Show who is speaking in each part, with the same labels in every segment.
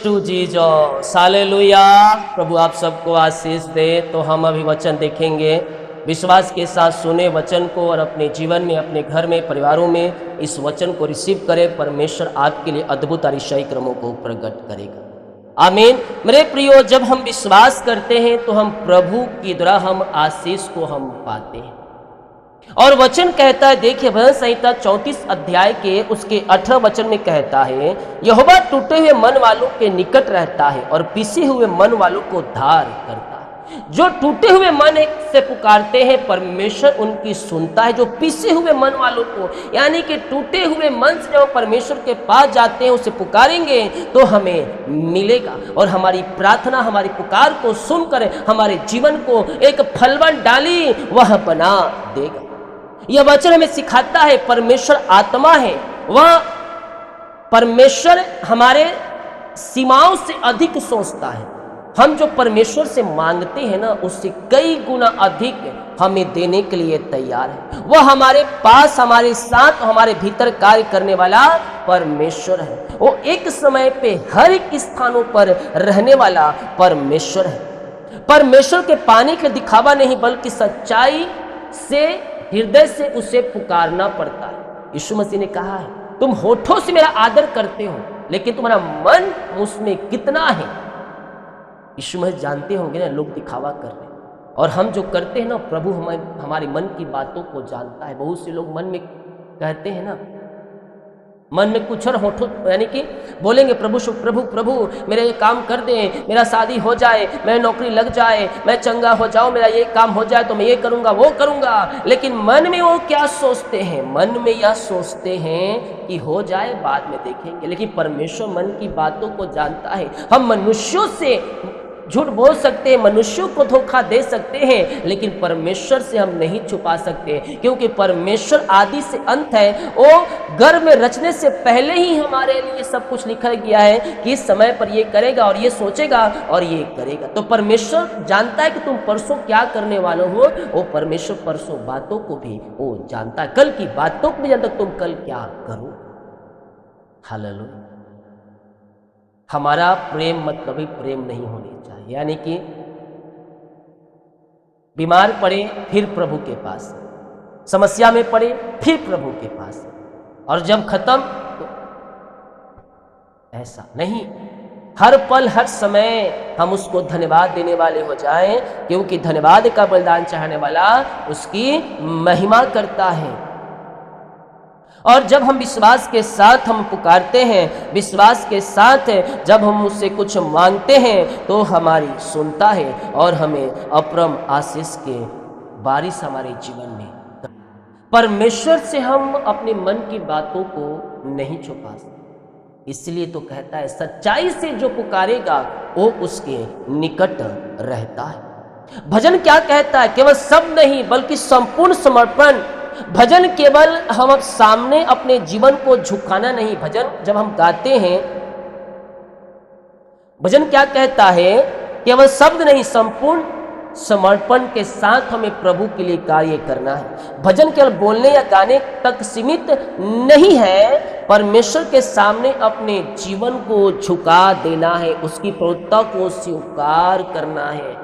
Speaker 1: To Jesus, hallelujah. प्रभु आप सबको आशीष दे। तो हम अभी वचन देखेंगे, विश्वास के साथ सुने वचन को और अपने जीवन में, अपने घर में, परिवारों में इस वचन को रिसीव करें। परमेश्वर आपके लिए अद्भुत अतिशयी क्रमों को प्रकट करेगा। आमीन। मेरे प्रियो, जब हम विश्वास करते हैं तो हम प्रभु की द्वारा हम आशीष को हम पाते हैं। और वचन कहता है, देखिए भजन संहिता 34 अध्याय के उसके 18 वचन में कहता है, यहोवा टूटे हुए मन वालों के निकट रहता है और पिसे हुए मन वालों को उद्धार करता है। जो टूटे हुए मन से पुकारते हैं परमेश्वर उनकी सुनता है। जो पिसे हुए मन वालों को, यानी कि टूटे हुए मन से जब परमेश्वर के पास जाते हैं, उसे पुकारेंगे तो हमें मिलेगा और हमारी प्रार्थना, हमारी पुकार को सुनकर हमारे जीवन को एक फलवान डाली वह बना देगा। यह वचन हमें सिखाता है परमेश्वर आत्मा है। वह परमेश्वर हमारे सीमाओं से अधिक सोचता है। हम जो परमेश्वर से मांगते हैं ना, उससे कई गुना अधिक हमें देने के लिए तैयार है। वह हमारे पास, हमारे साथ, हमारे भीतर कार्य करने वाला परमेश्वर है। वो एक समय पे हर एक स्थानों पर रहने वाला परमेश्वर है। परमेश्वर के पाने के दिखावा नहीं, बल्कि सच्चाई से, हृदय से उसे पुकारना पड़ता है। यीशु मसीह ने कहा है, तुम होठों से मेरा आदर करते हो, लेकिन तुम्हारा मन उसमें कितना है। यीशु मसीह जानते होंगे ना, लोग दिखावा कर रहे हैं और हम जो करते हैं ना, प्रभु हमारे मन की बातों को जानता है। बहुत से लोग मन में कहते हैं ना, मन में कुछ और होठों, यानी कि बोलेंगे प्रभु प्रभु प्रभु मेरा ये काम कर दे, मेरा शादी हो जाए, मेरी नौकरी लग जाए, मैं चंगा हो जाऊं, मेरा ये काम हो जाए तो मैं ये करूंगा, वो करूंगा। लेकिन मन में वो क्या सोचते हैं? मन में यह सोचते हैं कि हो जाए, बाद में देखेंगे। लेकिन परमेश्वर मन की बातों को जानता है। हम मनुष्यों से झूठ बोल सकते हैं, मनुष्यों को धोखा दे सकते हैं, लेकिन परमेश्वर से हम नहीं छुपा सकते, क्योंकि परमेश्वर आदि से अंत है। वो गर्भ में रचने से पहले ही हमारे लिए सब कुछ लिखा गया है कि इस समय पर ये करेगा और ये सोचेगा और ये करेगा। तो परमेश्वर जानता है कि तुम परसों क्या करने वाले हो। वो परमेश्वर परसों बातों को भी वो जानता है, कल की बातों को भी जानता है, तुम कल क्या करो। हालेलुया। हमारा प्रेम मतलब ही प्रेम नहीं होनी चाहिए, यानी कि बीमार पड़े फिर प्रभु के पास, समस्या में पड़े फिर प्रभु के पास, और जब खत्म तो ऐसा नहीं। हर पल हर समय हम उसको धन्यवाद देने वाले हो जाएं, क्योंकि धन्यवाद का बलिदान चाहने वाला उसकी महिमा करता है। और जब हम विश्वास के साथ हम पुकारते हैं, विश्वास के साथ जब हम उससे कुछ मांगते हैं, तो हमारी सुनता है और हमें अपरम आशीष के बारिश हमारे जीवन में। परमेश्वर से हम अपने मन की बातों को नहीं छुपा सकते, इसलिए तो कहता है सच्चाई से जो पुकारेगा वो उसके निकट रहता है। भजन क्या कहता है? केवल शब्द नहीं बल्कि संपूर्ण समर्पण। भजन केवल हम सामने अपने जीवन को झुकाना नहीं। भजन जब हम गाते हैं, भजन क्या कहता है? केवल शब्द नहीं, संपूर्ण समर्पण के साथ हमें प्रभु के लिए कार्य करना है। भजन केवल बोलने या गाने तक सीमित नहीं है, परमेश्वर के सामने अपने जीवन को झुका देना है, उसकी प्रभुता को स्वीकार करना है।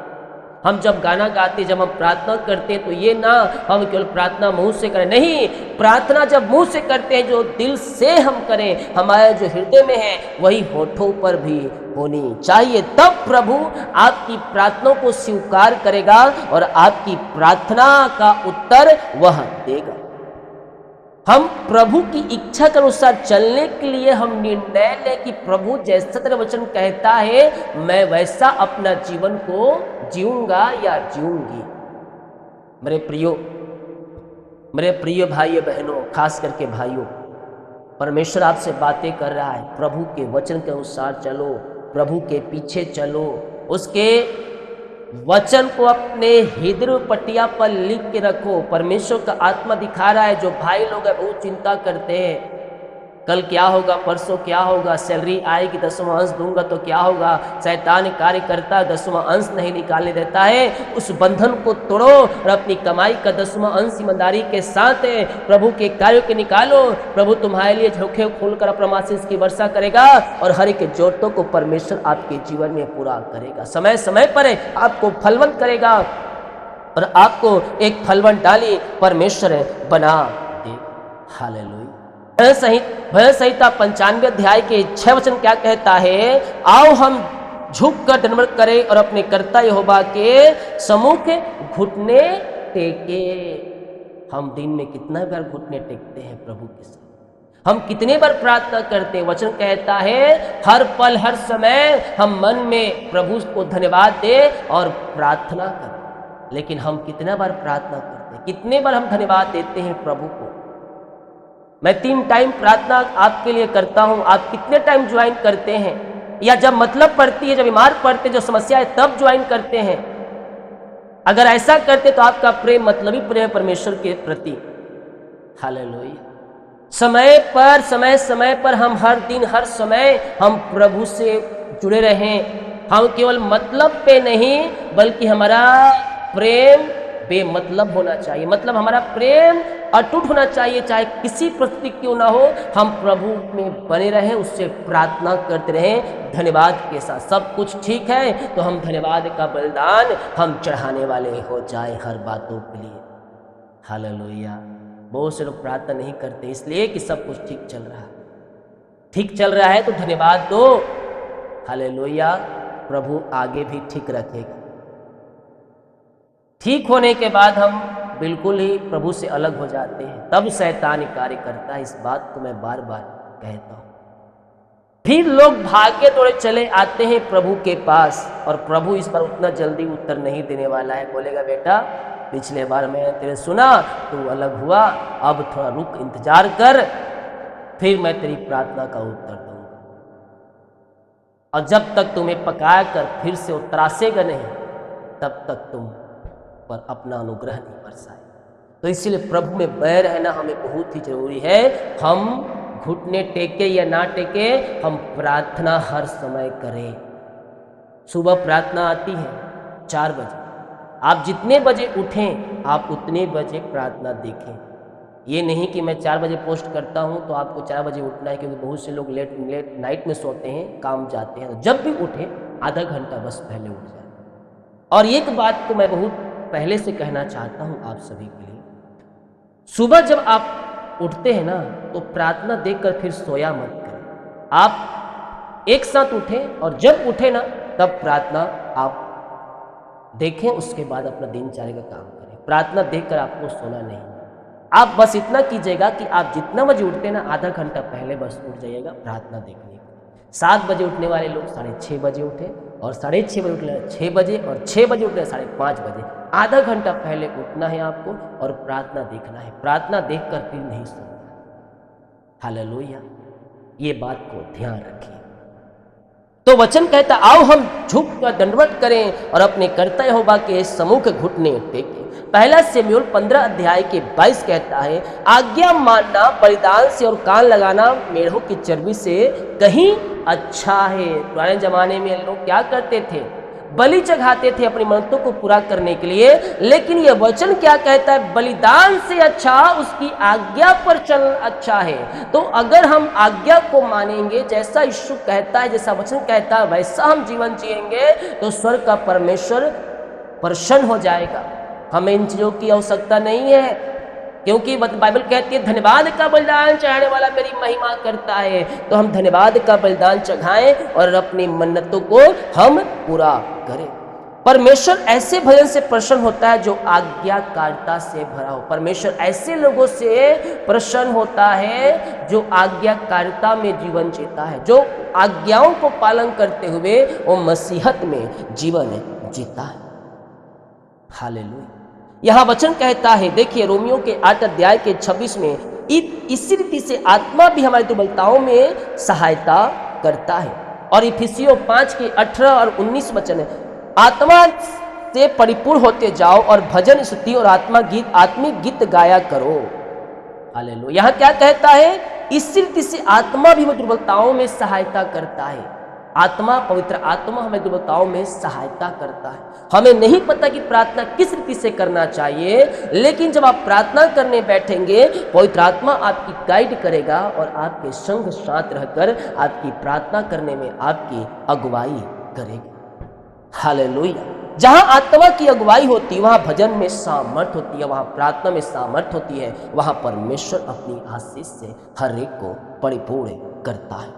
Speaker 1: हम जब गाना गाते, जब हम प्रार्थना करते हैं, तो ये ना हम केवल प्रार्थना मुंह से करें, नहीं। प्रार्थना जब मुंह से करते हैं, जो दिल से हम करें, हमारे जो हृदय में है वही होठों पर भी होनी चाहिए। तब प्रभु आपकी प्रार्थना को स्वीकार करेगा और आपकी प्रार्थना का उत्तर वह देगा। हम प्रभु की इच्छा के अनुसार चलने के लिए हम निर्णय लें कि प्रभु जैसा तेरा वचन कहता है, मैं वैसा अपना जीवन को जीऊंगा या जीऊंगी। मेरे प्रिय भाइयों बहनों, खास करके भाइयों, परमेश्वर आपसे बातें कर रहा है। प्रभु के वचन के अनुसार चलो, प्रभु के पीछे चलो, उसके वचन को अपने हृदय पट्टिया पर लिख के रखो। परमेश्वर का आत्मा दिखा रहा है, जो भाई लोग हैं बहुत चिंता करते हैं, कल क्या होगा, परसों क्या होगा, सैलरी आएगी 10वां अंश दूंगा तो क्या होगा। शैतान कार्य करता 10वां अंश नहीं निकालने देता है। उस बंधन को तोड़ो और अपनी कमाई का 10वां अंश ईमानदारी के साथ प्रभु के कार्यों के निकालो। प्रभु तुम्हारे लिए झोंके खोलकर अपना आशीष की वर्षा करेगा और हर एक जरूरतों को परमेश्वर आपके जीवन में पूरा करेगा। समय समय पर आपको फलवंत करेगा और आपको एक फलवंत डाली परमेश्वर बना दे। हालेलुया। भजन संहिता 95 अध्याय के 6 वचन क्या कहता है? आओ हम झुक कर दंडवत करें और अपने कर्ता यहोवा के सम्मुख घुटने टेके। हम दिन में कितना बार घुटने टेकते हैं प्रभु के साथ? हम कितने बार प्रार्थना करते हैं? वचन कहता है हर पल हर समय हम मन में प्रभु को धन्यवाद दे और प्रार्थना करें। लेकिन हम कितना बार प्रार्थना करते हैं? कितने बार हम धन्यवाद देते हैं प्रभु को? मैं 3 टाइम प्रार्थना आपके लिए करता हूं, आप कितने टाइम ज्वाइन करते हैं? या जब मतलब पड़ती है, जब बीमार पड़ते, जो समस्या है तब ज्वाइन करते हैं? अगर ऐसा करते तो आपका प्रेम मतलबी प्रेम परमेश्वर के प्रति। हालेलुया। समय समय पर हम हर दिन हर समय हम प्रभु से जुड़े रहें। हम केवल मतलब पे नहीं बल्कि हमारा प्रेम बेमतलब होना चाहिए। मतलब हमारा प्रेम अटूट होना चाहिए, चाहे किसी परिस्थिति क्यों ना हो। हम प्रभु में बने रहें, उससे प्रार्थना करते रहें धन्यवाद के साथ। सब कुछ ठीक है तो हम धन्यवाद का बलिदान हम चढ़ाने वाले हो जाए हर बातों के लिए। हालेलुया। बहुत से लोग प्रार्थना नहीं करते इसलिए कि सब कुछ ठीक चल रहा है। ठीक चल रहा है तो धन्यवाद दो। हालेलुया। प्रभु आगे भी ठीक रखेगा। ठीक होने के बाद हम बिल्कुल ही प्रभु से अलग हो जाते हैं, तब शैतान कार्य करता है। इस बात को मैं बार बार कहता हूं। फिर लोग भागे दौड़े चले आते हैं प्रभु के पास और प्रभु इस पर उतना जल्दी उत्तर नहीं देने वाला है। बोलेगा बेटा पिछले बार मैं तेरे सुना, तू अलग हुआ, अब थोड़ा रुक, इंतजार कर, फिर मैं तेरी प्रार्थना का उत्तर दूंगा। और जब तक तुम्हें पका कर फिर से वो तरासेगा नहीं, तब तक तुम पर अपना अनुग्रह नहीं बरसाए। तो इसीलिए प्रभु में बने रहना हमें बहुत ही जरूरी है। हम घुटने टेके या ना टेके, हम प्रार्थना हर समय करें। सुबह प्रार्थना आती है 4 बजे। आप जितने बजे उठें आप उतने बजे प्रार्थना देखें। ये नहीं कि मैं 4 बजे पोस्ट करता हूँ तो आपको 4 बजे उठना है, क्योंकि बहुत से लोग लेट नाइट में सोते हैं, काम जाते हैं। तो जब भी उठें आधा घंटा बस पहले उठ जाए। और एक बात को मैं बहुत पहले से कहना चाहता हूं आप सभी के लिए, सुबह जब आप उठते हैं ना तो प्रार्थना देखकर फिर सोया मत करें। आप एक साथ उठें और जब उठे ना तब प्रार्थना आप देखें, उसके बाद अपना दिनचर्या का काम करें। प्रार्थना देखकर आपको सोना नहीं। आप बस इतना कीजिएगा कि आप जितना बजे उठते ना आधा घंटा पहले बस उठ जाइएगा प्रार्थना देखने के। 7 बजे उठने वाले लोग 6:30 बजे उठे और 6:30 बजे उठने 6 बजे और 6 बजे उठने 5:30 बजे। आधा घंटा पहले उठना है आपको और प्रार्थना देखना है। प्रार्थना देखकर फिर नहीं सोना। हालेलुया। ये बात को ध्यान रखिए। तो वचन कहता आओ हम झुक कर दंडवत करें और अपने कर्ता यहोवा के सम्मुख घुटने टेकें। पहला शमूएल 15 अध्याय के 22 कहता है आज्ञा मानना बलिदान से और कान लगाना मेढ़ों की चर्बी से कहीं अच्छा है। पुराने जमाने में लोग क्या करते थे? बलि चढ़ाते थे अपनी मन्नतों को पूरा करने के लिए। लेकिन यह वचन क्या कहता है? बलिदान से अच्छा उसकी आज्ञा पर चल अच्छा है। तो अगर हम आज्ञा को मानेंगे, जैसा यीशु कहता है, जैसा वचन कहता है, वैसा हम जीवन जिएंगे तो स्वर्ग का परमेश्वर प्रसन्न हो जाएगा। हमें इन चीजों की आवश्यकता नहीं है, क्योंकि बाइबल कहती है धन्यवाद का बलिदान चढ़ाने वाला मेरी महिमा करता है। तो हम धन्यवाद का बलिदान चढ़ाएं और अपनी मन्नतों को हम पूरा करें। परमेश्वर ऐसे भजन से प्रसन्न होता है जो आज्ञाकारिता से भरा हो। परमेश्वर ऐसे लोगों से प्रसन्न होता है जो आज्ञाकारिता में जीवन जीता है, जो आज्ञाओं को पालन करते हुए वो मसीहत में जीवन जीता है। हालेलुया। यहां वचन कहता है, देखिए रोमियो के 8 अध्याय के 26 में, इसी रीति से आत्मा भी हमारी दुर्बलताओं में सहायता करता है। और इफिसियों 5 के 18 और 19 वचन है, आत्मा से परिपूर्ण होते जाओ और भजन स्तुति और आत्मिक गीत गाया करो। हालेलुया। यहां क्या कहता है? इसी रीति से आत्मा भी हमें दुर्बलताओं में सहायता करता है। आत्मा, पवित्र आत्मा हमें दुर्बलताओं में सहायता करता है। हमें नहीं पता कि प्रार्थना किस रीति से करना चाहिए, लेकिन जब आप प्रार्थना करने बैठेंगे, पवित्र आत्मा आपकी गाइड करेगा और आपके संग साथ रहकर आपकी प्रार्थना करने में आपकी अगुवाई करेगा। हालेलुया। जहां आत्मा की अगुवाई होती है वहां भजन में सामर्थ होती है, वहां प्रार्थना में सामर्थ होती है, वहां परमेश्वर अपनी आशीष से हर एक को परिपूर्ण करता है।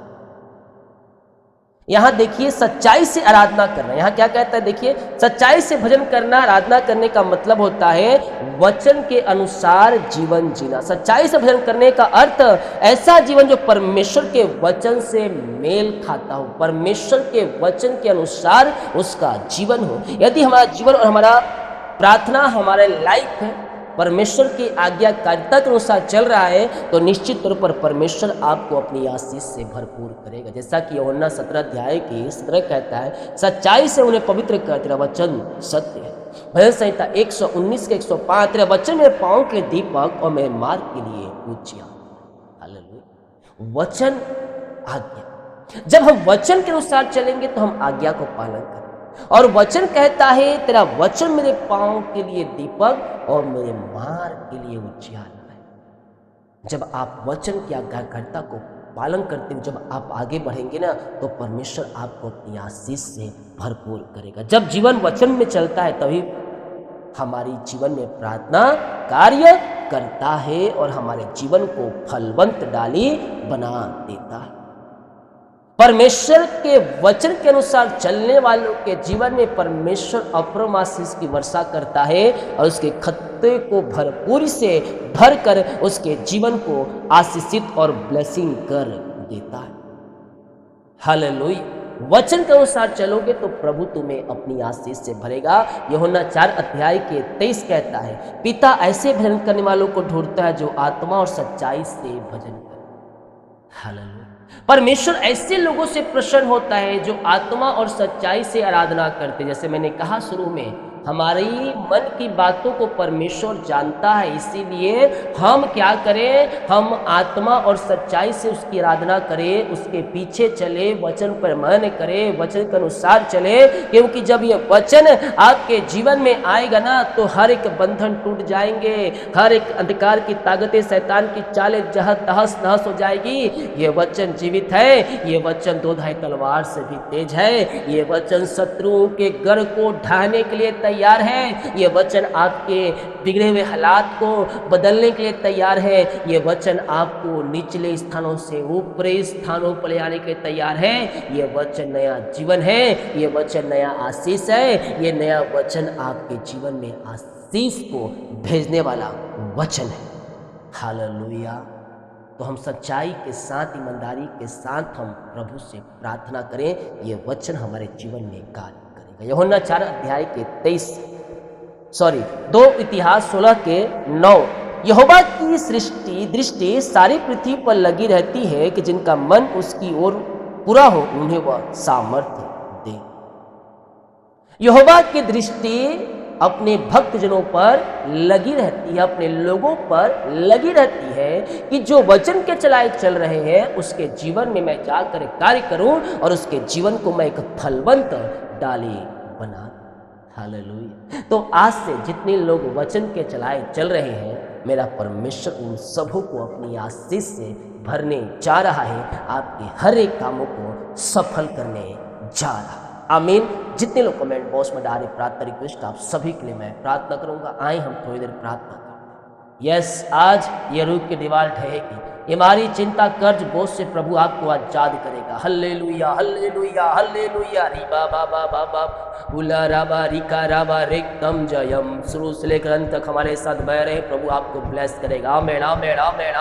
Speaker 1: यहां देखिए सच्चाई से आराधना करना, यहां क्या कहता है, देखिए सच्चाई से भजन करना, आराधना करने का मतलब होता है वचन के अनुसार जीवन जीना। सच्चाई से भजन करने का अर्थ ऐसा जीवन जो परमेश्वर के वचन से मेल खाता हो, परमेश्वर के वचन के अनुसार उसका जीवन हो। यदि हमारा जीवन और हमारा प्रार्थना, हमारे लाइफ परमेश्वर की आज्ञाकारिता के अनुसार चल रहा है, तो निश्चित तौर पर परमेश्वर आपको अपनी आशीष से भरपूर करेगा। जैसा कि यूहन्ना 17 अध्याय के इस तरह कहता है, सच्चाई से उन्हें पवित्र कर, तेरा वचन सत्य है। भजन संहिता 119 के 105, तेरा वचन मेरे पाँव के दीपक और मेरे मार्ग के लिए उजियार। हालेलुया। वचन, आज्ञा। जब हम वचन के अनुसार चलेंगे तो हम आज्ञा को पालन करेंगे। और वचन कहता है, तेरा वचन मेरे पाँव के लिए दीपक और मेरे मार्ग के लिए उजियार है। जब आप वचन की आज्ञाकारिता को पालन करते हुए जब आप आगे बढ़ेंगे ना, तो परमेश्वर आपको अपनी आशीष से भरपूर करेगा। जब जीवन वचन में चलता है तभी हमारी जीवन में प्रार्थना कार्य करता है और हमारे जीवन को फलवंत डाली बना देता है। परमेश्वर के वचन के अनुसार चलने वालों के जीवन में परमेश्वर अपरम आशीष की वर्षा करता है और उसके खत्ते को भरपूरी से भरकर उसके जीवन को आशीषित और ब्लेसिंग कर देता है। हालेलुया। वचन के अनुसार चलोगे तो प्रभु तुम्हें अपनी आशीष से भरेगा। यूहन्ना 4 अध्याय के 23 कहता है, पिता ऐसे भजन करने वालों को ढूंढता है जो आत्मा और सच्चाई से भजन करे। हालेलुया। परमेश्वर ऐसे लोगों से प्रसन्न होता है जो आत्मा और सच्चाई से आराधना करते। जैसे मैंने कहा शुरू में, हमारी मन की बातों को परमेश्वर जानता है, इसीलिए हम क्या करें, हम आत्मा और सच्चाई से उसकी आराधना करें, उसके पीछे चले, वचन पर मन करें, वचन के अनुसार चले। क्योंकि जब ये वचन आपके जीवन में आएगा ना, तो हर एक बंधन टूट जाएंगे, हर एक अंधकार की ताकतें, शैतान की चालें तहस नहस हो जाएगी। ये वचन जीवित है, ये वचन दोधाई तलवार से भी तेज है, ये वचन शत्रुओं के गढ़ को ढाने के लिए तैयार है, ये वचन आपके बिगड़े हुए हालात को बदलने के लिए तैयार है, ये वचन आपको निचले स्थानों से ऊपरी स्थानों पर ले आने के लिए तैयार है। ये वचन नया जीवन है, ये वचन नया आशीष है, ये नया वचन आपके जीवन में आशीष को भेजने वाला वचन है। हालेलुया। तो हम सच्चाई के साथ, ईमानदारी के साथ हम प्रभु से प्रार्थना करें, ये वचन हमारे जीवन में कार्य करेगा। यूहन्ना 4 अध्याय के 2 इतिहास 16 के 9, यहोवा की सृष्टि दृष्टि सारी पृथ्वी पर लगी रहती है कि जिनका मन उसकी ओर पूरा हो उन्हें वह सामर्थ्य दे। यहोवा की दृष्टि अपने भक्तजनों पर लगी रहती है, अपने लोगों पर लगी रहती है कि जो वचन के चलाए चल रहे हैं उसके जीवन में मैं जाकर कार्य करूं और उसके जीवन को मैं एक फलवंत डाली बना। हालेलुया। तो आज से जितने लोग वचन के चलाए चल रहे हैं, मेरा परमेश्वर उन सबों को अपनी आशीष से भरने जा रहा है, आपके हर एक कामों को सफल करने जा रहा है। आमीन। जितने लोग कमेंट बॉक्स में डाले प्रार्थना रिक्वेस्ट, आप सभी के लिए मैं प्रार्थना करूंगा। आए हम थोड़ी देर प्रार्थना करें। यस, आज यरूब की दीवार ढहेगी, ये हमारी चिंता कर्ज बोझ से प्रभु आपको आजाद करेगा। Hallelujah hallelujah hallelujah. री बाबा बाबा बाबा उला राबा रिका राबा रेकदम जयम। शुरू से लेकर अंत तक हमारे साथ बह रहे, प्रभु आपको ब्लेस करेगा। आमेन आमेन आमेन।